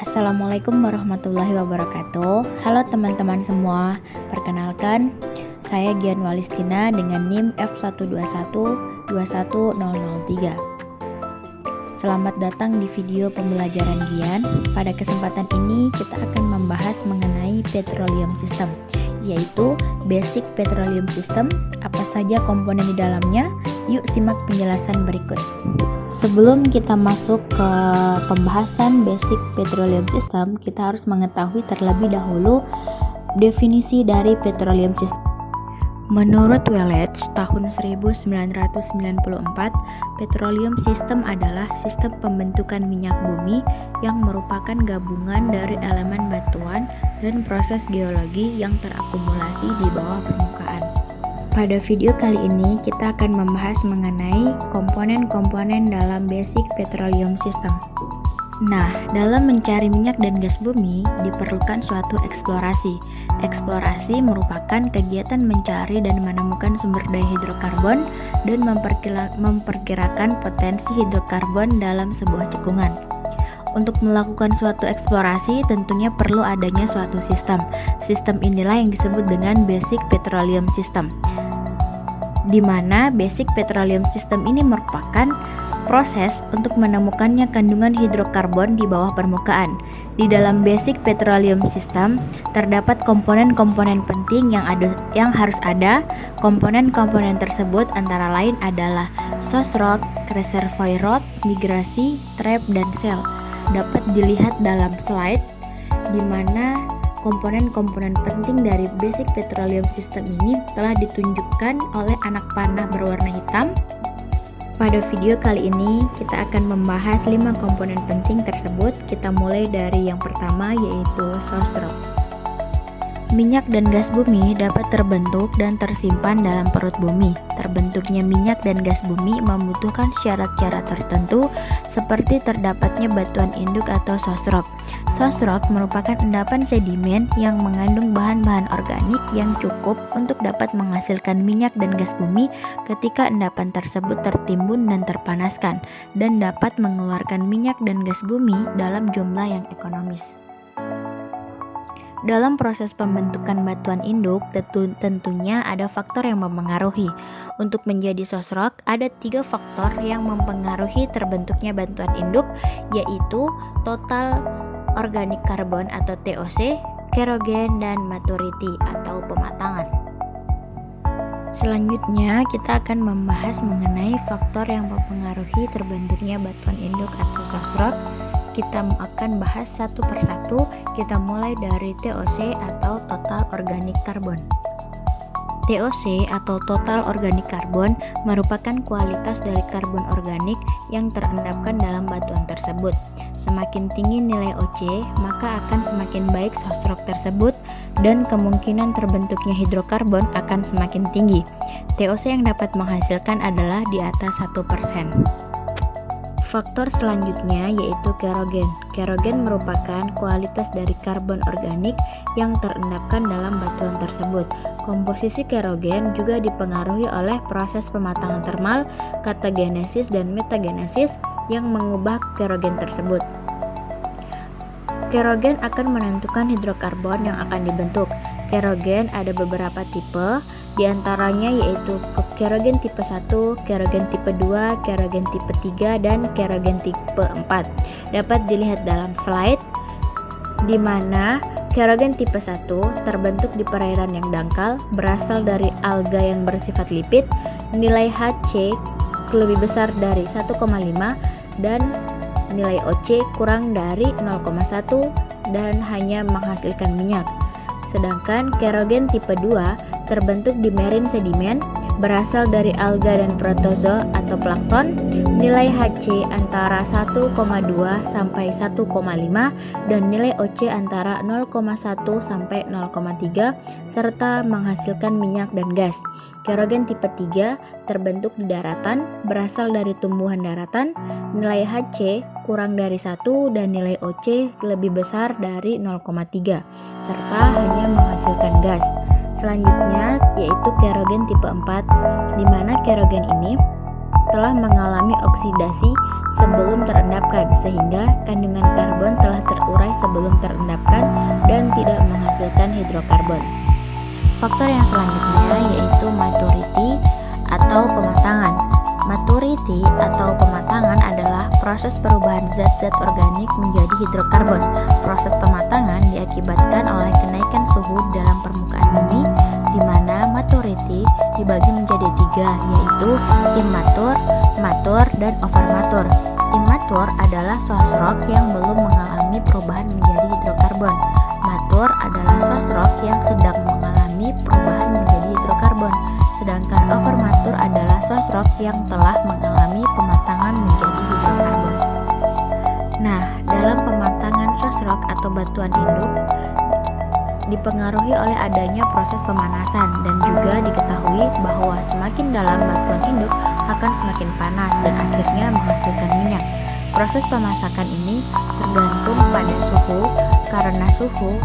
Assalamualaikum warahmatullahi wabarakatuh. Halo teman-teman semua. Perkenalkan, saya Gian Walistina dengan NIM F121-21003. Selamat datang di video pembelajaran Gian. Pada kesempatan ini kita akan membahas mengenai petroleum system, yaitu basic petroleum system. Apa saja komponen di dalamnya? Yuk simak penjelasan berikut. Sebelum kita masuk ke pembahasan basic petroleum system, kita harus mengetahui terlebih dahulu definisi dari petroleum system. Menurut Welch tahun 1994, petroleum system adalah sistem pembentukan minyak bumi yang merupakan gabungan dari elemen batuan dan proses geologi yang terakumulasi di bawah permukaan. Pada video kali ini kita akan membahas mengenai komponen-komponen dalam basic petroleum system. Nah, dalam mencari minyak dan gas bumi diperlukan suatu eksplorasi. Eksplorasi merupakan kegiatan mencari dan menemukan sumber daya hidrokarbon dan memperkirakan potensi hidrokarbon dalam sebuah cekungan. Untuk melakukan suatu eksplorasi tentunya perlu adanya suatu sistem. Sistem inilah yang disebut dengan basic petroleum system, di mana basic petroleum system ini merupakan proses untuk menemukannya kandungan hidrokarbon di bawah permukaan. Di dalam basic petroleum system terdapat komponen-komponen penting yang harus ada. Komponen-komponen tersebut antara lain adalah source rock, reservoir rock, migrasi, trap, dan shale. Dapat dilihat dalam slide di mana komponen-komponen penting dari basic petroleum system ini telah ditunjukkan oleh anak panah berwarna hitam. Pada video kali ini kita akan membahas 5 komponen penting tersebut. Kita mulai dari yang pertama, yaitu source rock. Minyak dan gas bumi dapat terbentuk dan tersimpan dalam perut bumi. Terbentuknya minyak dan gas bumi membutuhkan syarat-syarat tertentu seperti terdapatnya batuan induk atau source rock. Source rock merupakan endapan sedimen yang mengandung bahan-bahan organik yang cukup untuk dapat menghasilkan minyak dan gas bumi ketika endapan tersebut tertimbun dan terpanaskan, dan dapat mengeluarkan minyak dan gas bumi dalam jumlah yang ekonomis. Dalam proses pembentukan batuan induk, tentunya ada faktor yang mempengaruhi. Untuk menjadi source rock, ada 3 faktor yang mempengaruhi terbentuknya batuan induk, yaitu total organik karbon atau TOC, kerogen, dan maturity atau pematangan. Selanjutnya, kita akan membahas mengenai faktor yang mempengaruhi terbentuknya batuan induk atau source rock. Kita akan bahas satu persatu. Kita mulai dari TOC atau total organik karbon. TOC atau total organik karbon merupakan kualitas dari karbon organik yang terendapkan dalam batuan tersebut. Semakin tinggi nilai OC, maka akan semakin baik source rock tersebut dan kemungkinan terbentuknya hidrokarbon akan semakin tinggi. TOC yang dapat menghasilkan adalah di atas 1%. Faktor selanjutnya yaitu kerogen. Kerogen merupakan kualitas dari karbon organik yang terendapkan dalam batuan tersebut. Komposisi kerogen juga dipengaruhi oleh proses pematangan termal, katagenesis, dan metagenesis yang mengubah kerogen tersebut. Kerogen akan menentukan hidrokarbon yang akan dibentuk. Kerogen ada beberapa tipe, diantaranya yaitu kerogen tipe 1, kerogen tipe 2, kerogen tipe 3, dan kerogen tipe 4. Dapat dilihat dalam slide di mana kerogen tipe 1 terbentuk di perairan yang dangkal, berasal dari alga yang bersifat lipid, nilai HC lebih besar dari 1,5 dan nilai OC kurang dari 0,1 dan hanya menghasilkan minyak. Sedangkan kerogen tipe 2 terbentuk di marine sedimen, berasal dari alga dan protozoa atau plankton, nilai HC antara 1,2 sampai 1,5 dan nilai OC antara 0,1 sampai 0,3 serta menghasilkan minyak dan gas. Kerogen tipe 3 terbentuk di daratan, berasal dari tumbuhan daratan, nilai HC kurang dari 1 dan nilai OC lebih besar dari 0,3 serta hanya menghasilkan gas. Selanjutnya yaitu kerogen tipe 4, di mana kerogen ini telah mengalami oksidasi sebelum terendapkan sehingga kandungan karbon telah terurai belum terendapkan dan tidak menghasilkan hidrokarbon. Faktor yang selanjutnya yaitu maturity atau pematangan. Maturity atau pematangan adalah proses perubahan zat-zat organik menjadi hidrokarbon. Proses pematangan diakibatkan oleh kenaikan suhu dalam permukaan bumi, di mana maturity dibagi menjadi 3, yaitu immature, mature, dan overmature. Immature adalah source rock yang belum mengalami perubahan menjadi hidrokarbon. Mature adalah source rock yang sedang mengalami perubahan menjadi hidrokarbon. Sedangkan overmature adalah source rock yang telah mengalami pematangan menjadi hidrokarbon. Nah, dalam pematangan source rock atau batuan induk dipengaruhi oleh adanya proses pemanasan, dan juga diketahui bahwa semakin dalam batuan induk akan semakin panas dan akhirnya menghasilkan minyak. Proses pemasakan ini tergantung pada suhu, karena suhu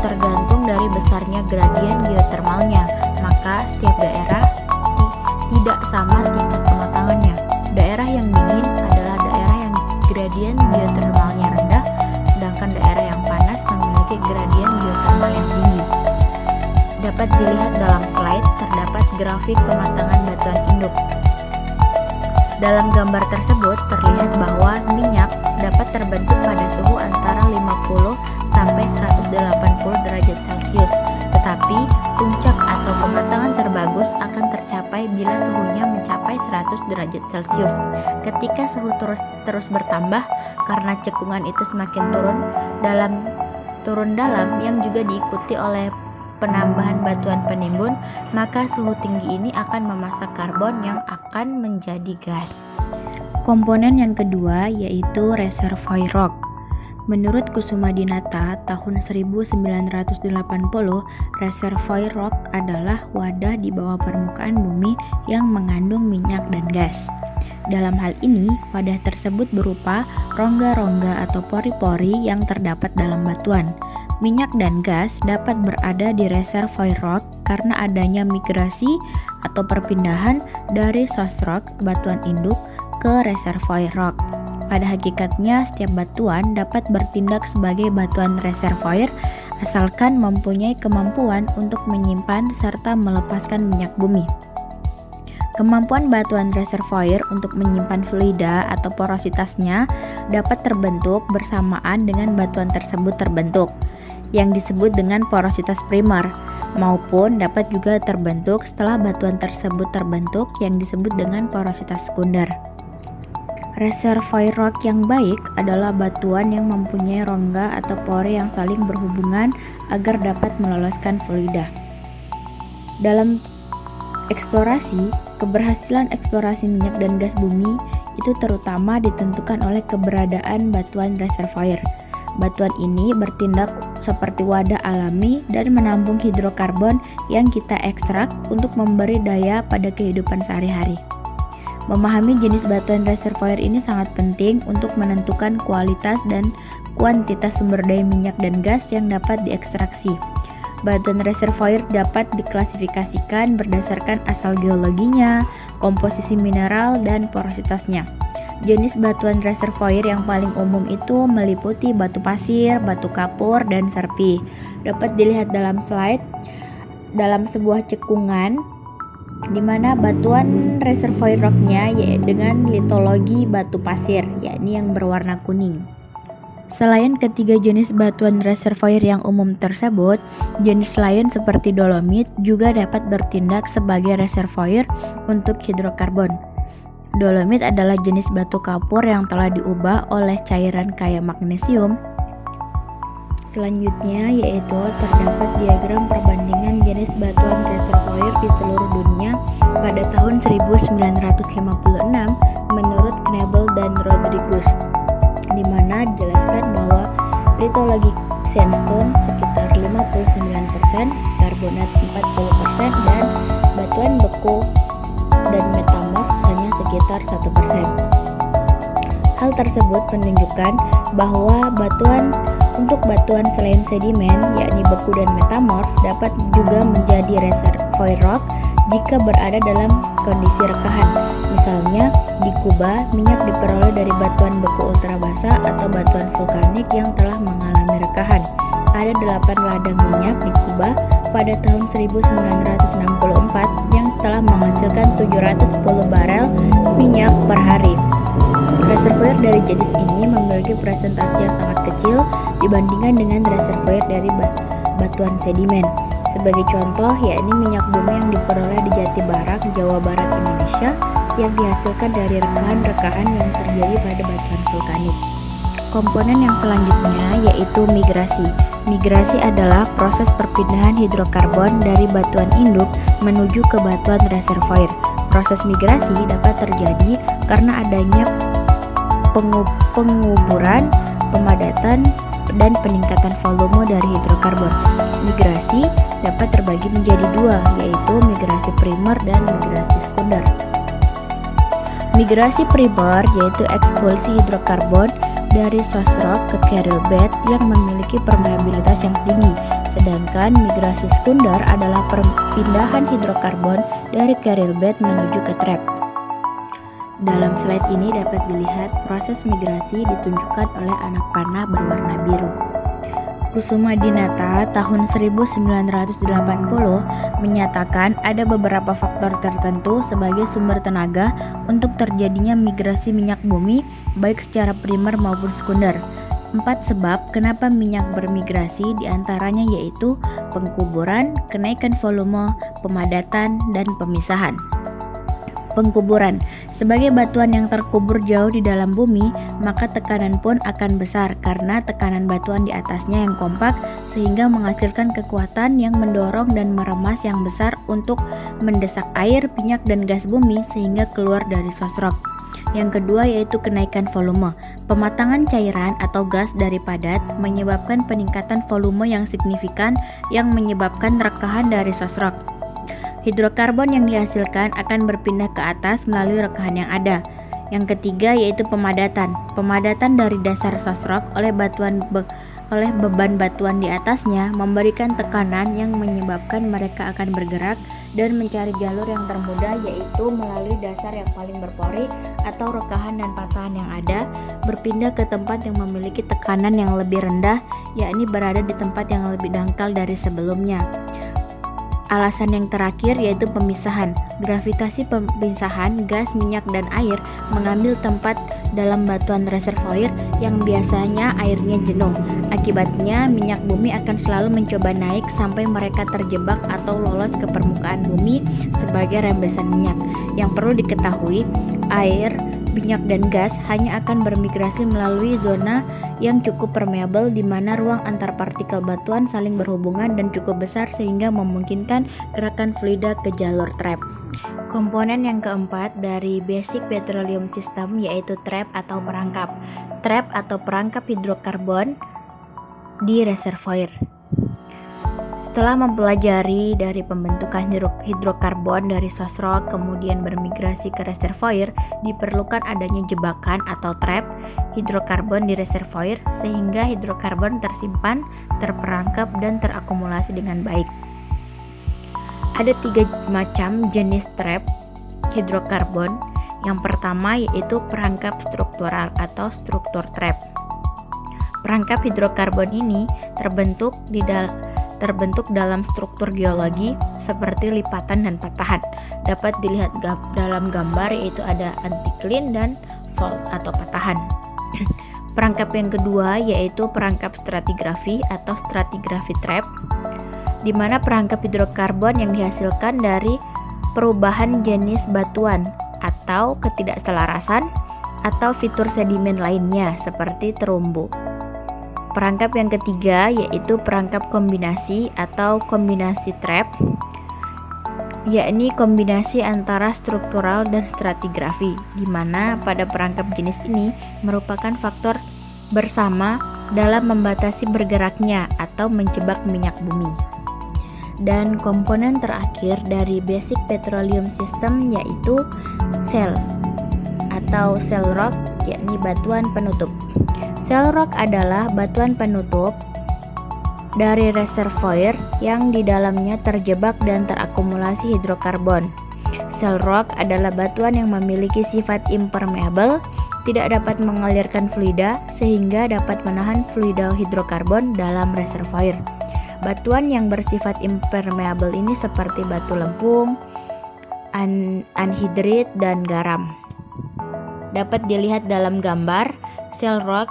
tergantung dari besarnya gradien geotermalnya, maka setiap daerah tidak sama tingkat kematangannya. Daerah yang dingin adalah daerah yang gradien geotermalnya rendah, sedangkan daerah yang panas memiliki gradien geotermal yang tinggi. Dapat dilihat dalam slide, terdapat grafik pematangan batuan induk. Dalam gambar tersebut terlihat bahwa minyak dapat terbentuk pada suhu antara 50 sampai 180 derajat Celcius. Tetapi puncak atau pematangan terbagus akan tercapai bila suhunya mencapai 100 derajat Celcius. Ketika suhu terus bertambah karena cekungan itu semakin turun dalam yang juga diikuti oleh penambahan batuan penimbun, maka suhu tinggi ini akan memasak karbon yang akan menjadi gas. Komponen yang kedua yaitu reservoir rock. Menurut Kusumadinata tahun 1980, reservoir rock adalah wadah di bawah permukaan bumi yang mengandung minyak dan gas. Dalam hal ini, wadah tersebut berupa rongga-rongga atau pori-pori yang terdapat dalam batuan. Minyak dan gas dapat berada di reservoir rock karena adanya migrasi atau perpindahan dari source rock batuan induk ke reservoir rock. Pada hakikatnya, setiap batuan dapat bertindak sebagai batuan reservoir asalkan mempunyai kemampuan untuk menyimpan serta melepaskan minyak bumi. Kemampuan batuan reservoir untuk menyimpan fluida atau porositasnya dapat terbentuk bersamaan dengan batuan tersebut terbentuk, yang disebut dengan porositas primer, maupun dapat juga terbentuk setelah batuan tersebut terbentuk yang disebut dengan porositas sekunder. Reservoir rock yang baik adalah batuan yang mempunyai rongga atau pori yang saling berhubungan agar dapat meloloskan fluida. Dalam eksplorasi, keberhasilan eksplorasi minyak dan gas bumi itu terutama ditentukan oleh keberadaan batuan reservoir. Batuan ini bertindak seperti wadah alami dan menampung hidrokarbon yang kita ekstrak untuk memberi daya pada kehidupan sehari-hari. Memahami jenis batuan reservoir ini sangat penting untuk menentukan kualitas dan kuantitas sumber daya minyak dan gas yang dapat diekstraksi. Batuan reservoir dapat diklasifikasikan berdasarkan asal geologinya, komposisi mineral, dan porositasnya. Jenis batuan reservoir yang paling umum itu meliputi batu pasir, batu kapur, dan serpi. Dapat dilihat dalam slide. Dalam sebuah cekungan di mana batuan reservoir rocknya dengan litologi batu pasir, yakni yang berwarna kuning. Selain ketiga jenis batuan reservoir yang umum tersebut, jenis lain seperti dolomit juga dapat bertindak sebagai reservoir untuk hidrokarbon. Dolomit adalah jenis batu kapur yang telah diubah oleh cairan kaya magnesium. Selanjutnya yaitu terdapat diagram perbandingan jenis batuan reservoir di seluruh dunia pada tahun 1956 menurut Knebel dan Rodriguez, di mana dijelaskan bahwa litologi sandstone sekitar 59%, karbonat 40%, dan batuan beku dan metamorf hanya sekitar 1%. Hal tersebut menunjukkan bahwa untuk batuan selain sedimen, yakni beku dan metamorf, dapat juga menjadi reservoir rock jika berada dalam kondisi rekahan. Misalnya, di Kuba, minyak diperoleh dari batuan beku ultrabasa atau batuan vulkanik yang telah mengalami rekahan. Ada 8 ladang minyak di Kuba pada tahun 1964 yang telah menghasilkan 710 barel minyak per hari. Reservoir dari jenis ini memiliki presentasi yang sangat kecil dibandingkan dengan reservoir dari batuan sedimen. Sebagai contoh, yakni minyak bumi yang diperoleh di Jati Barak, Jawa Barat, Indonesia, yang dihasilkan dari rekahan-rekahan yang terjadi pada batuan vulkanik. Komponen yang selanjutnya yaitu migrasi. Migrasi adalah proses perpindahan hidrokarbon dari batuan induk menuju ke batuan reservoir. Proses migrasi dapat terjadi karena adanya penguburan, pemadatan, dan peningkatan volume dari hidrokarbon. Migrasi dapat terbagi menjadi dua, yaitu migrasi primer dan migrasi sekunder. Migrasi primer yaitu ekspulsi hidrokarbon dari source rock ke carrier bed yang memiliki permeabilitas yang tinggi, sedangkan migrasi sekunder adalah perpindahan hidrokarbon dari carrier bed menuju ke trap. Dalam slide ini dapat dilihat proses migrasi ditunjukkan oleh anak panah berwarna biru. Kusuma-Dinata tahun 1980 menyatakan ada beberapa faktor tertentu sebagai sumber tenaga untuk terjadinya migrasi minyak bumi baik secara primer maupun sekunder. 4 sebab kenapa minyak bermigrasi diantaranya yaitu pengkuburan, kenaikan volume, pemadatan, dan pemisahan. Pengkuburan. Sebagai batuan yang terkubur jauh di dalam bumi, maka tekanan pun akan besar karena tekanan batuan di atasnya yang kompak sehingga menghasilkan kekuatan yang mendorong dan meremas yang besar untuk mendesak air, minyak, dan gas bumi sehingga keluar dari source rock. Yang kedua yaitu kenaikan volume. Pematangan cairan atau gas dari padat menyebabkan peningkatan volume yang signifikan yang menyebabkan rekahan dari source rock. Hidrokarbon yang dihasilkan akan berpindah ke atas melalui rekahan yang ada. Yang ketiga yaitu pemadatan. Pemadatan dari dasar source rock oleh beban batuan di atasnya memberikan tekanan yang menyebabkan mereka akan bergerak dan mencari jalur yang termudah yaitu melalui dasar yang paling berpori atau rekahan dan patahan yang ada, berpindah ke tempat yang memiliki tekanan yang lebih rendah, yakni berada di tempat yang lebih dangkal dari sebelumnya. Alasan yang terakhir yaitu pemisahan. Gravitasi pemisahan gas, minyak, dan air mengambil tempat dalam batuan reservoir yang biasanya airnya jenuh. Akibatnya, minyak bumi akan selalu mencoba naik sampai mereka terjebak atau lolos ke permukaan bumi sebagai rembesan minyak. Yang perlu diketahui, air, minyak, dan gas hanya akan bermigrasi melalui zona yang cukup permeabel di mana ruang antar partikel batuan saling berhubungan dan cukup besar sehingga memungkinkan gerakan fluida ke jalur trap. Komponen yang keempat dari Basic Petroleum System yaitu trap atau perangkap. Trap atau perangkap hidrokarbon di reservoir. Setelah mempelajari dari pembentukan hidrokarbon dari source rock kemudian bermigrasi ke reservoir, diperlukan adanya jebakan atau trap hidrokarbon di reservoir sehingga hidrokarbon tersimpan, terperangkap, dan terakumulasi dengan baik. Ada 3 macam jenis trap hidrokarbon. Yang pertama yaitu perangkap struktural atau struktur trap. Perangkap hidrokarbon ini terbentuk dalam struktur geologi seperti lipatan dan patahan. Dapat dilihat dalam gambar yaitu ada anticline dan fault atau patahan. Perangkap yang kedua yaitu perangkap stratigrafi atau stratigraphy trap, di mana perangkap hidrokarbon yang dihasilkan dari perubahan jenis batuan atau ketidakselarasan atau fitur sedimen lainnya seperti terumbu. Perangkap yang ketiga yaitu perangkap kombinasi atau kombinasi trap, yakni kombinasi antara struktural dan stratigrafi, di mana pada perangkap jenis ini merupakan faktor bersama dalam membatasi bergeraknya atau menjebak minyak bumi. Dan komponen terakhir dari Basic Petroleum System yaitu shell atau shell rock, yakni batuan penutup. Shell rock adalah batuan penutup dari reservoir yang di dalamnya terjebak dan terakumulasi hidrokarbon. Shale rock adalah batuan yang memiliki sifat impermeable, tidak dapat mengalirkan fluida sehingga dapat menahan fluida hidrokarbon dalam reservoir. Batuan yang bersifat impermeable ini seperti batu lempung, anhidrit, dan garam. Dapat dilihat dalam gambar, shale rock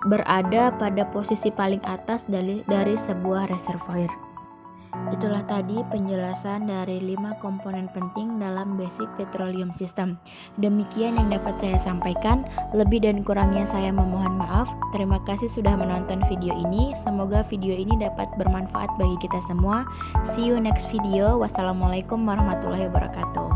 berada pada posisi paling atas dari sebuah reservoir. Itulah tadi penjelasan dari 5 komponen penting dalam Basic Petroleum System. Demikian yang dapat saya sampaikan. Lebih dan kurangnya saya memohon maaf. Terima kasih sudah menonton video ini. Semoga video ini dapat bermanfaat bagi kita semua. See you next video. Wassalamualaikum warahmatullahi wabarakatuh.